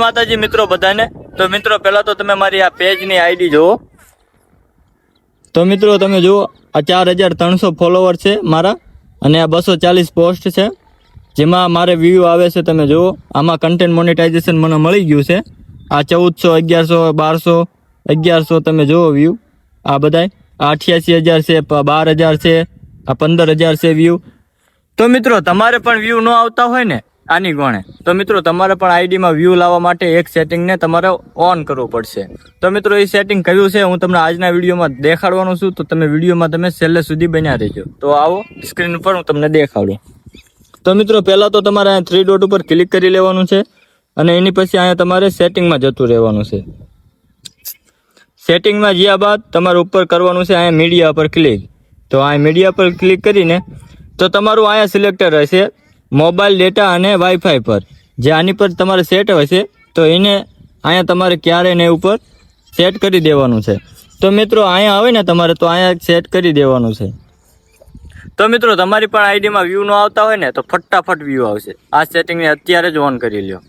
માતાજી મિત્રો બધાને। તો મિત્રો પહેલા તો તમે મારી આ પેજની આઈડી જુઓ। તો મિત્રો તમે જુઓ આ 4300 ફોલોવર છે મારા અને આ 240 પોસ્ટ છે જેમાં મારે વ્યૂ આવે છે। તમે જુઓ આમાં કન્ટેન્ટ મોનેટાઇઝેશન મને મળી ગયું છે। આ 1400 1100 1200 તમે જુઓ વ્યૂ આ બધાય 88000 છે 12000 છે આ 15000 છે વ્યૂ। તો મિત્રો તમારે પણ વ્યૂ ન આવતા હોય ને આની ગણે તો મિત્રો તમારે પણ આઈડીમાં વ્યૂ લાવવા માટે એક સેટિંગને તમારે ઓન કરવું પડશે। તો મિત્રો એ સેટિંગ કયું છે હું તમને આજના વિડીયોમાં દેખાડવાનો છું। તો તમે વિડીયોમાં તમે છેલ્લે સુધી બન્યા રહેજો। તો આવો સ્ક્રીન ઉપર હું તમને દેખાડું। તો મિત્રો પહેલાં તો તમારે અહીંયા 3 ડોટ ઉપર ક્લિક કરી લેવાનું છે અને એની પછી અહીંયા તમારે સેટિંગમાં જતું રહેવાનું છે। સેટિંગમાં જ્યાં બાદ તમારે ઉપર કરવાનું છે અહીંયા મીડિયા પર ક્લિક। તો આ મીડિયા પર ક્લિક કરીને તો તમારું અહીંયા સિલેક્ટર હશે મોબાઈલ ડેટા અને વાઈફાઈ પર જે આની પર તમારે સેટ હશે તો એને અહીંયા તમારે ક્યારે ને ઉપર સેટ કરી દેવાનું છે। તો મિત્રો અહીંયા આવે ને તમારે તો અહીંયા સેટ કરી દેવાનું છે। તો મિત્રો તમારી પણ આઈડીમાં વ્યૂ ન આવતા હોય ને તો ફટાફટ વ્યૂ આવશે। આ સેટિંગને અત્યારે જ ઓન કરી લ્યો।